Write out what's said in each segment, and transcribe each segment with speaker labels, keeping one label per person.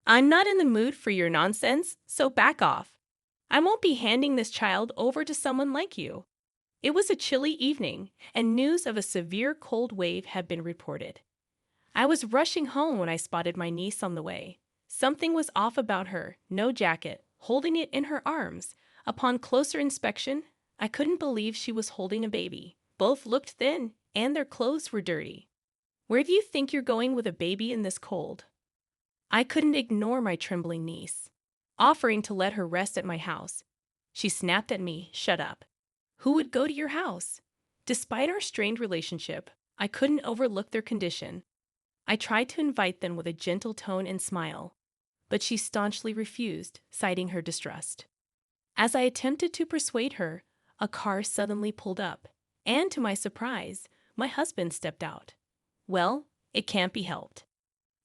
Speaker 1: I'm not in the mood for your nonsense, so back off. I won't be handing this child over to someone like you. It was a chilly evening, and news of a severe cold wave had been reported. I was rushing home when I spotted my niece on the way. Something was off about her, no jacket, holding it in her arms. Upon closer inspection, I couldn't believe she was holding a baby. Both looked thin, and their clothes were dirty. Where do you think you're going with a baby in this cold? I couldn't ignore my trembling niece, offering to let her rest at my house. She snapped at me, "Shut up. Who would go to your house?" Despite our strained relationship, I couldn't overlook their condition. I tried to invite them with a gentle tone and smile, but she staunchly refused, citing her distrust. As I attempted to persuade her, a car suddenly pulled up, and to my surprise, my husband stepped out. "Well, it can't be helped.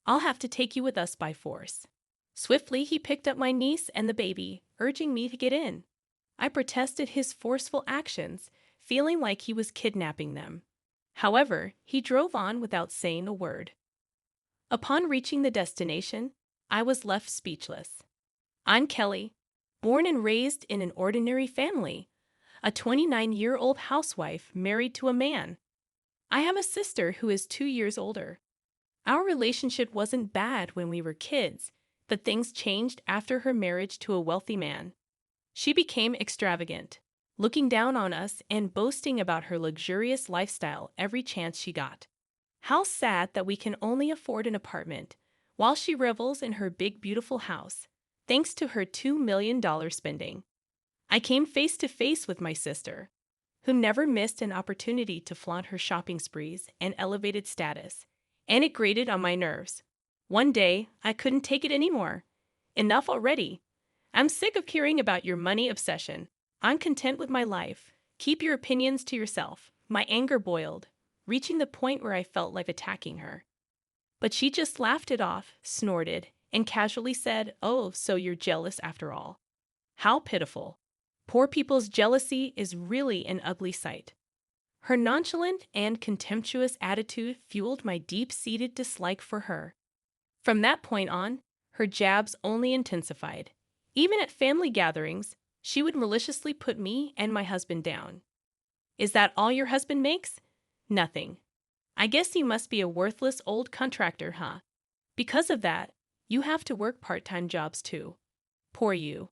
Speaker 1: I'll have to take you with us by force." Swiftly, he picked up my niece and the baby, urging me to get in. I protested his forceful actions, feeling like he was kidnapping them. However, he drove on without saying a word. Upon reaching the destination, I was left speechless. I'm Kelly, born and raised in an ordinary family, a 29-year-old housewife married to a man. I have a sister who is 2 years older. Our relationship wasn't bad when we were kids, but things changed after her marriage to a wealthy man. She became extravagant, looking down on us and boasting about her luxurious lifestyle every chance she got. How sad that we can only afford an apartment, while she revels in her big, beautiful house, thanks to her $2 million spending. I came face to face with my sister, who never missed an opportunity to flaunt her shopping sprees and elevated status, and it grated on my nerves. One day, I couldn't take it anymore. "Enough already. I'm sick of hearing about your money obsession. I'm content with my life. Keep your opinions to yourself." My anger boiled, reaching the point where I felt like attacking her. But she just laughed it off, snorted, and casually said, "Oh, so you're jealous after all. How pitiful. Poor people's jealousy is really an ugly sight." Her nonchalant and contemptuous attitude fueled my deep-seated dislike for her. From that point on, her jabs only intensified. Even at family gatherings, she would maliciously put me and my husband down. "Is that all your husband makes?" "Nothing. I guess you must be a worthless old contractor, huh? Because of that, you have to work part-time jobs too. Poor you.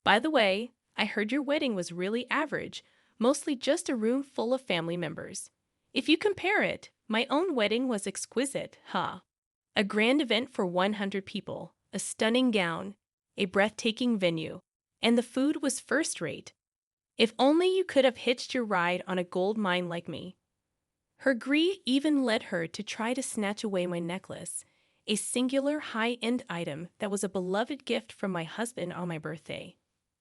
Speaker 1: By the way, I heard your wedding was really average, mostly just a room full of family members. If you compare it, my own wedding was exquisite, huh? A grand event for 100 people, a stunning gown, a breathtaking venue, and the food was first-rate. If only you could have hitched your ride on a gold mine like me." Her greed even led her to try to snatch away my necklace, a singular high-end item that was a beloved gift from my husband on my birthday.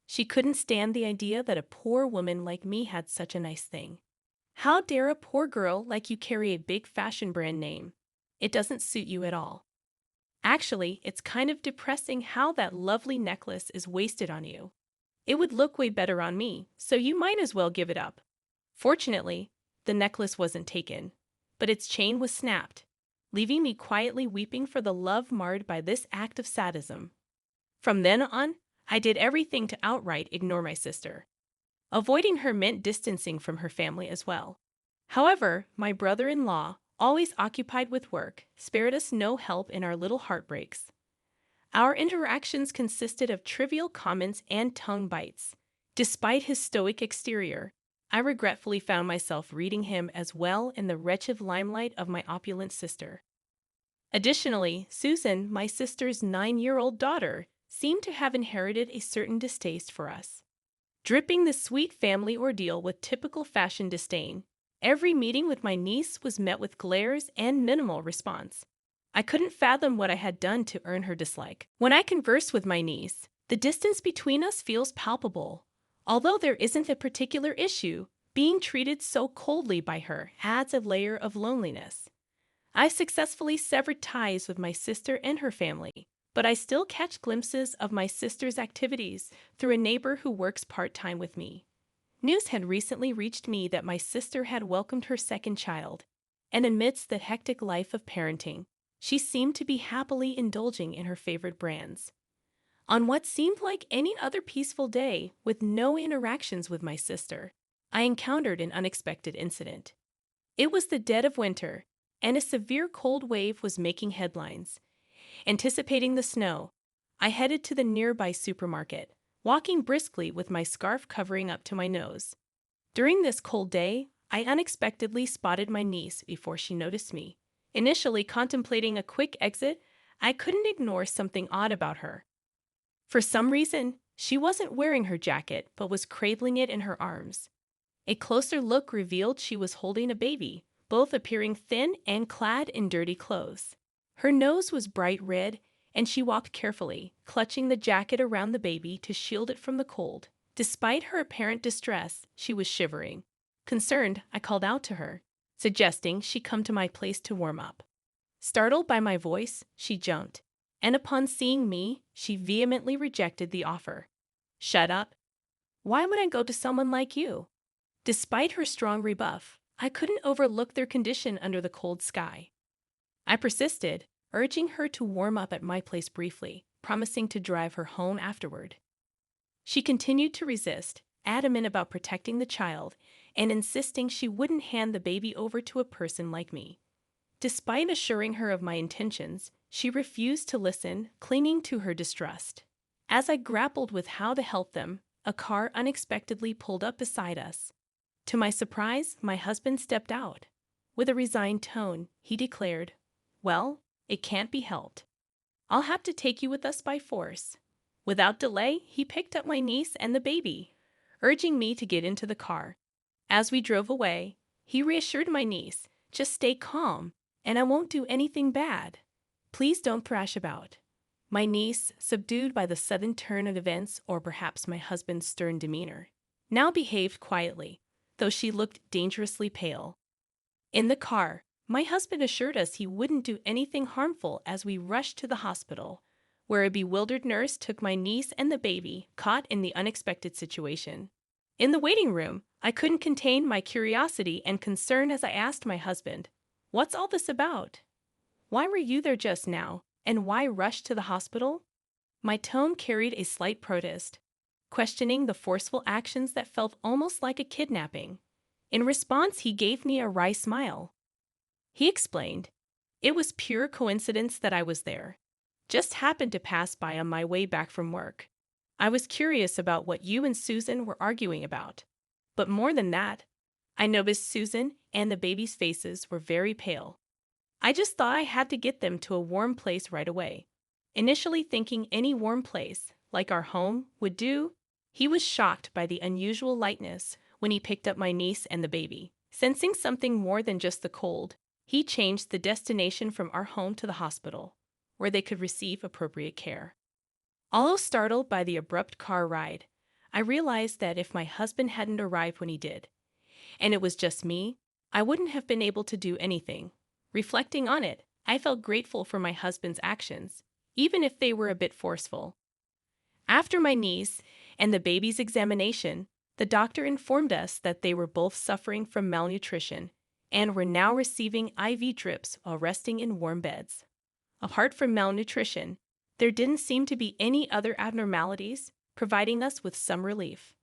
Speaker 1: She couldn't stand the idea that a poor woman like me had such a nice thing. "How dare a poor girl like you carry a big fashion brand name? It doesn't suit you at all. Actually, it's kind of depressing how that lovely necklace is wasted on you. It would look way better on me, so you might as well give it up." Fortunately, the necklace wasn't taken, but its chain was snapped, leaving me quietly weeping for the love marred by this act of sadism. From then on, I did everything to outright ignore my sister. Avoiding her meant distancing from her family as well. However, my brother-in-law, always occupied with work, spared us no help in our little heartbreaks. Our interactions consisted of trivial comments and tongue bites. Despite his stoic exterior, I regretfully found myself reading him as well in the wretched limelight of my opulent sister. Additionally, Susan, my sister's 9-year-old daughter, seemed to have inherited a certain distaste for us. Dripping the sweet family ordeal with typical fashion disdain, every meeting with my niece was met with glares and minimal response. I couldn't fathom what I had done to earn her dislike. When I converse with my niece, the distance between us feels palpable. Although there isn't a particular issue, being treated so coldly by her adds a layer of loneliness. I successfully severed ties with my sister and her family, but I still catch glimpses of my sister's activities through a neighbor who works part-time with me. News had recently reached me that my sister had welcomed her second child, and amidst the hectic life of parenting, She seemed to be happily indulging in her favorite brands. On what seemed like any other peaceful day, with no interactions with my sister, I encountered an unexpected incident. It was the dead of winter, and a severe cold wave was making headlines. Anticipating the snow, I headed to the nearby supermarket, walking briskly with my scarf covering up to my nose. During this cold day, I unexpectedly spotted my niece before she noticed me. Initially contemplating a quick exit, I couldn't ignore something odd about her. For some reason, she wasn't wearing her jacket but was cradling it in her arms. A closer look revealed she was holding a baby, both appearing thin and clad in dirty clothes. Her nose was bright red, and she walked carefully, clutching the jacket around the baby to shield it from the cold. Despite her apparent distress, she was shivering. Concerned, I called out to her, suggesting she come to my place to warm up. Startled by my voice, she jumped, and upon seeing me, she vehemently rejected the offer. "Shut up. Why would I go to someone like you?" Despite her strong rebuff, I couldn't overlook their condition under the cold sky. I persisted, urging her to warm up at my place briefly, promising to drive her home afterward. She continued to resist, adamant about protecting the child and insisting she wouldn't hand the baby over to a person like me. Despite assuring her of my intentions, she refused to listen, clinging to her distrust. As I grappled with how to help them, a car unexpectedly pulled up beside us. To my surprise, my husband stepped out. With a resigned tone, he declared, "Well, it can't be helped. I'll have to take you with us by force." Without delay, he picked up my niece and the baby, urging me to get into the car. As we drove away, he reassured my niece, "Just stay calm, and I won't do anything bad. Please don't thrash about." My niece, subdued by the sudden turn of events or perhaps my husband's stern demeanor, now behaved quietly, though she looked dangerously pale. In the car, my husband assured us he wouldn't do anything harmful as we rushed to the hospital, where a bewildered nurse took my niece and the baby, caught in the unexpected situation. In the waiting room, I couldn't contain my curiosity and concern as I asked my husband, "What's all this about? Why were you there just now, and why rush to the hospital?" My tone carried a slight protest, questioning the forceful actions that felt almost like a kidnapping. In response, he gave me a wry smile. He explained, "It was pure coincidence that I was there. Just happened to pass by on my way back from work. I was curious about what you and Susan were arguing about. But more than that, I noticed Susan and the baby's faces were very pale. I just thought I had to get them to a warm place right away." Initially thinking any warm place, like our home, would do, he was shocked by the unusual lightness when he picked up my niece and the baby. Sensing something more than just the cold, he changed the destination from our home to the hospital, where they could receive appropriate care. Although startled by the abrupt car ride, I realized that if my husband hadn't arrived when he did, and it was just me, I wouldn't have been able to do anything. Reflecting on it, I felt grateful for my husband's actions, even if they were a bit forceful. After my niece and the baby's examination, the doctor informed us that they were both suffering from malnutrition and were now receiving IV drips while resting in warm beds. Apart from malnutrition, there didn't seem to be any other abnormalities, providing us with some relief.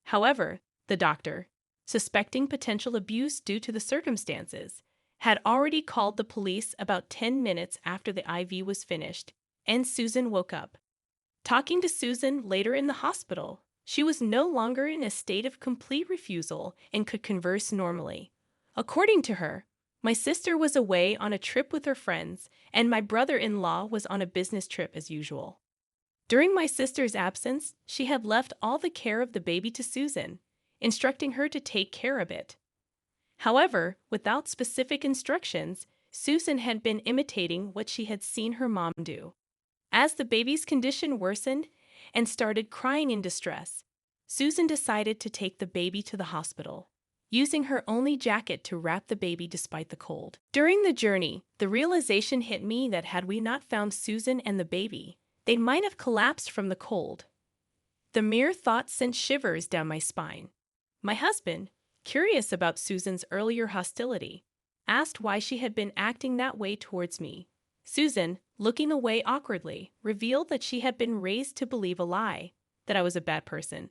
Speaker 1: However, the doctor, suspecting potential abuse due to the circumstances, had already called the police about 10 minutes after the IV was finished, and Susan woke up. Talking to Susan later in the hospital, she was no longer in a state of complete refusal and could converse normally. According to her, my sister was away on a trip with her friends, and my brother-in-law was on a business trip as usual. During my sister's absence, she had left all the care of the baby to Susan, instructing her to take care of it. However, without specific instructions, Susan had been imitating what she had seen her mom do. As the baby's condition worsened and started crying in distress, Susan decided to take the baby to the hospital, using her only jacket to wrap the baby despite the cold. During the journey, the realization hit me that had we not found Susan and the baby, they might have collapsed from the cold. The mere thought sent shivers down my spine. My husband, curious about Susan's earlier hostility, asked why she had been acting that way towards me. Susan, looking away awkwardly, revealed that she had been raised to believe a lie, that I was a bad person.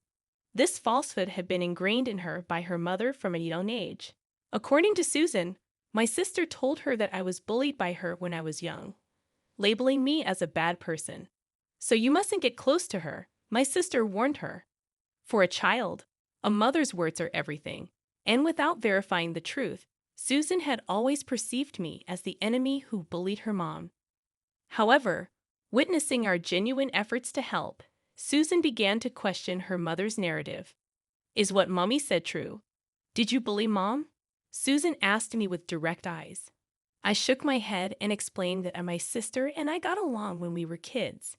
Speaker 1: This falsehood had been ingrained in her by her mother from a young age. According to Susan, my sister told her that I was bullied by her when I was young, labeling me as a bad person. "So you mustn't get close to her," my sister warned her. For a child, a mother's words are everything, and without verifying the truth, Susan had always perceived me as the enemy who bullied her mom. However, witnessing our genuine efforts to help, Susan began to question her mother's narrative. "Is what Mommy said true? Did you bully Mom?" Susan asked me with direct eyes. I shook my head and explained that my sister and I got along when we were kids.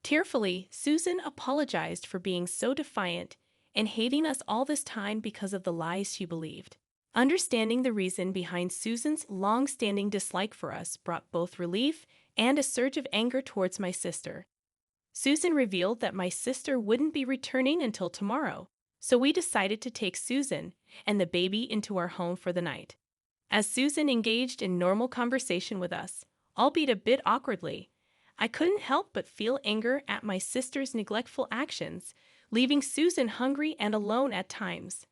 Speaker 1: Tearfully, Susan apologized for being so defiant and hating us all this time because of the lies she believed. Understanding the reason behind Susan's long-standing dislike for us brought both relief and a surge of anger towards my sister. Susan revealed that my sister wouldn't be returning until tomorrow, so we decided to take Susan and the baby into our home for the night. As Susan engaged in normal conversation with us, albeit a bit awkwardly, I couldn't help but feel anger at my sister's neglectful actions, leaving Susan hungry and alone at times.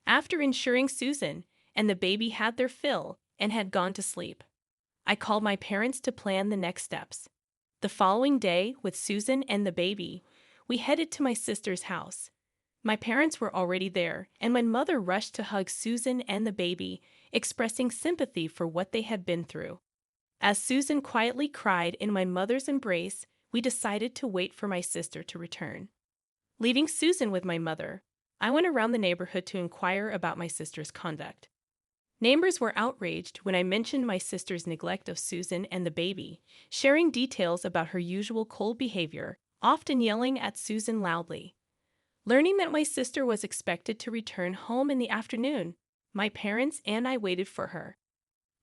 Speaker 1: After ensuring Susan and the baby had their fill and had gone to sleep, I called my parents to plan the next steps. The following day, with Susan and the baby, we headed to my sister's house. My parents were already there, and my mother rushed to hug Susan and the baby, expressing sympathy for what they had been through. As Susan quietly cried in my mother's embrace, we decided to wait for my sister to return. Leaving Susan with my mother, I went around the neighborhood to inquire about my sister's conduct. Neighbors were outraged when I mentioned my sister's neglect of Susan and the baby, sharing details about her usual cold behavior, often yelling at Susan loudly. Learning that my sister was expected to return home in the afternoon, my parents and I waited for her.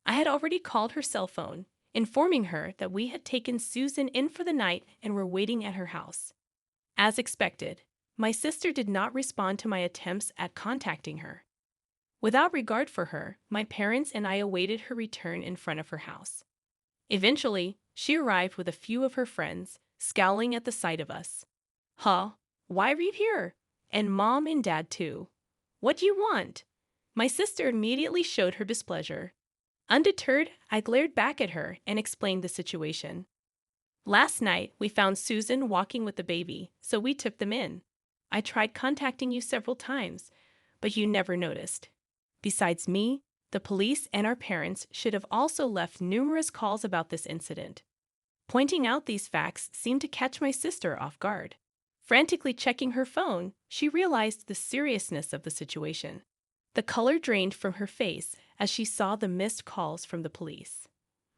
Speaker 1: I had already called her cell phone, informing her that we had taken Susan in for the night and were waiting at her house. As expected, my sister did not respond to my attempts at contacting her. Without regard for her, my parents and I awaited her return in front of her house. Eventually, she arrived with a few of her friends, scowling at the sight of us. "Huh? Why are you here? And Mom and Dad too. What do you want?" My sister immediately showed her displeasure. Undeterred, I glared back at her and explained the situation. "Last night, we found Susan walking with the baby, so we took them in. I tried contacting you several times, but you never noticed. Besides me, the police and our parents should have also left numerous calls about this incident." Pointing out these facts seemed to catch my sister off guard. Frantically checking her phone, she realized the seriousness of the situation. The color drained from her face as she saw the missed calls from the police.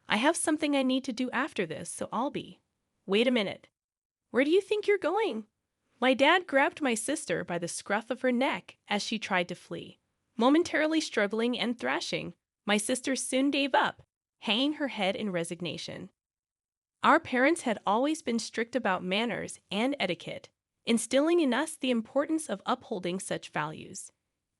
Speaker 1: "I have something I need to do after this, so I'll be." "Wait a minute. Where do you think you're going?" My dad grabbed my sister by the scruff of her neck as she tried to flee. Momentarily struggling and thrashing, my sister soon gave up, hanging her head in resignation. Our parents had always been strict about manners and etiquette, instilling in us the importance of upholding such values.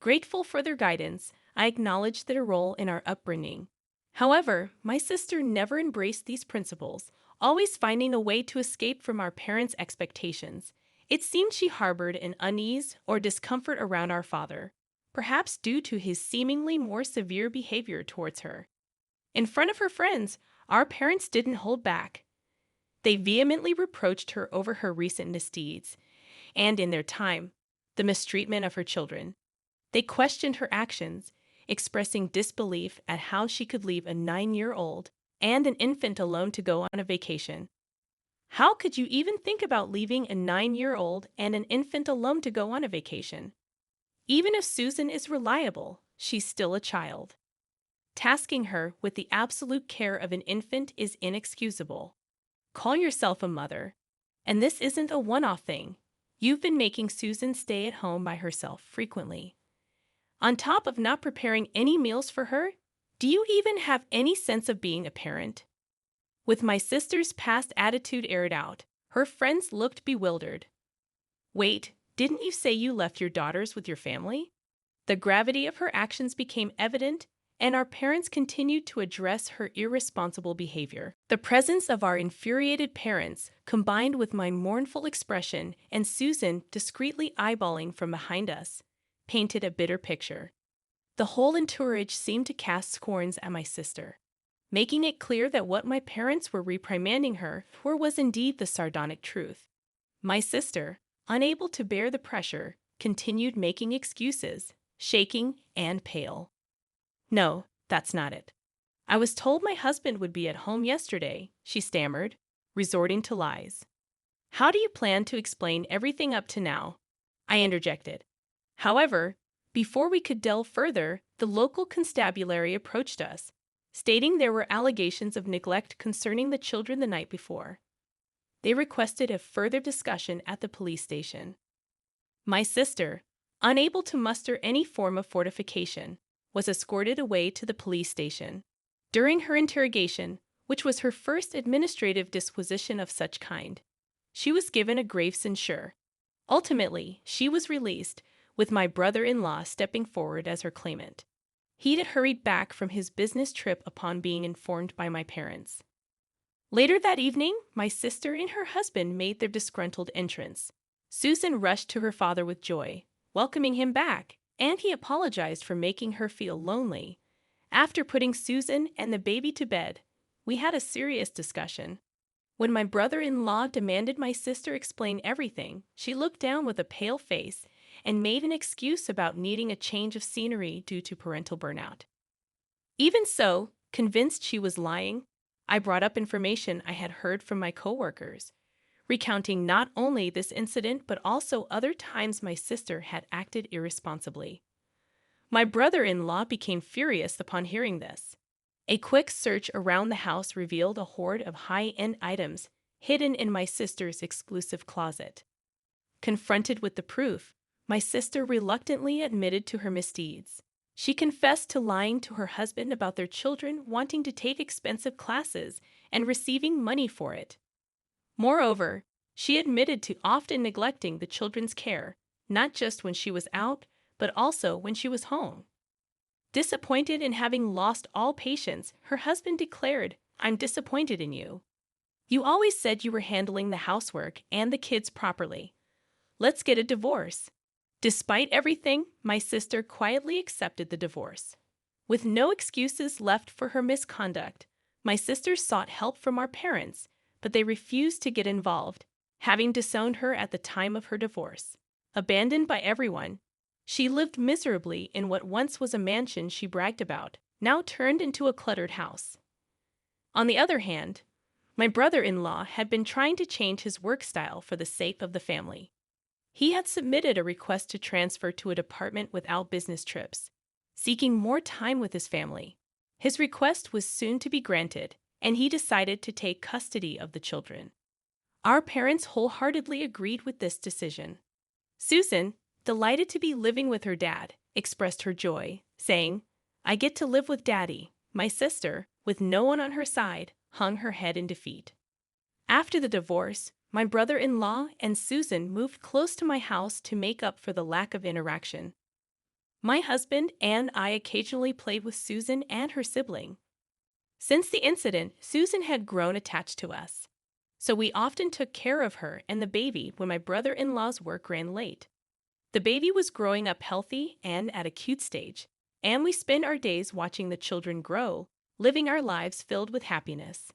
Speaker 1: Grateful for their guidance, I acknowledged their role in our upbringing. However, my sister never embraced these principles, always finding a way to escape from our parents' expectations. It seemed she harbored an unease or discomfort around our father, perhaps due to his seemingly more severe behavior towards her. In front of her friends, our parents didn't hold back. They vehemently reproached her over her recent misdeeds, and in their time, the mistreatment of her children. They questioned her actions, expressing disbelief at how she could leave a 9-year-old and an infant alone to go on a vacation. "How could you even think about leaving a 9-year-old and an infant alone to go on a vacation? Even if Susan is reliable, she's still a child. Tasking her with the absolute care of an infant is inexcusable. Call yourself a mother. And this isn't a one-off thing. You've been making Susan stay at home by herself frequently. On top of not preparing any meals for her, do you even have any sense of being a parent?" With my sister's past attitude aired out, her friends looked bewildered. "Wait, didn't you say you left your daughters with your family?" The gravity of her actions became evident, and our parents continued to address her irresponsible behavior. The presence of our infuriated parents, combined with my mournful expression and Susan discreetly eyeballing from behind us, painted a bitter picture. The whole entourage seemed to cast scorns at my sister, making it clear that what my parents were reprimanding her for was indeed the sardonic truth. My sister, unable to bear the pressure, continued making excuses, shaking and pale. "No, that's not it. I was told my husband would be at home yesterday," she stammered, resorting to lies. "How do you plan to explain everything up to now?" I interjected. However, before we could delve further, the local constabulary approached us, stating there were allegations of neglect concerning the children the night before. They requested a further discussion at the police station. My sister, unable to muster any form of fortification, was escorted away to the police station. During her interrogation, which was her first administrative disquisition of such kind, she was given a grave censure. Ultimately, she was released, with my brother-in-law stepping forward as her claimant. He had hurried back from his business trip upon being informed by my parents. Later that evening, my sister and her husband made their disgruntled entrance. Susan rushed to her father with joy, welcoming him back, and he apologized for making her feel lonely. After putting Susan and the baby to bed, we had a serious discussion. When my brother-in-law demanded my sister explain everything, she looked down with a pale face and made an excuse about needing a change of scenery due to parental burnout. Even so, convinced she was lying, I brought up information I had heard from my coworkers, recounting not only this incident but also other times my sister had acted irresponsibly. My brother-in-law became furious upon hearing this. A quick search around the house revealed a hoard of high-end items hidden in my sister's exclusive closet. Confronted with the proof, my sister reluctantly admitted to her misdeeds. She confessed to lying to her husband about their children wanting to take expensive classes and receiving money for it. Moreover, she admitted to often neglecting the children's care, not just when she was out, but also when she was home. Disappointed in having lost all patience, her husband declared, "I'm disappointed in you. You always said you were handling the housework and the kids properly. Let's get a divorce." Despite everything, my sister quietly accepted the divorce. With no excuses left for her misconduct, my sister sought help from our parents, but they refused to get involved, having disowned her at the time of her divorce. Abandoned by everyone, she lived miserably in what once was a mansion she bragged about, now turned into a cluttered house. On the other hand, my brother-in-law had been trying to change his work style for the sake of the family. He had submitted a request to transfer to a department without business trips, seeking more time with his family. His request was soon to be granted, and he decided to take custody of the children. Our parents wholeheartedly agreed with this decision. Susan, delighted to be living with her dad, expressed her joy, saying, "I get to live with Daddy." My sister, with no one on her side, hung her head in defeat. After the divorce, my brother-in-law and Susan moved close to my house to make up for the lack of interaction. My husband and I occasionally played with Susan and her sibling. Since the incident, Susan had grown attached to us, so we often took care of her and the baby when my brother-in-law's work ran late. The baby was growing up healthy and at a cute stage, and we spent our days watching the children grow, living our lives filled with happiness.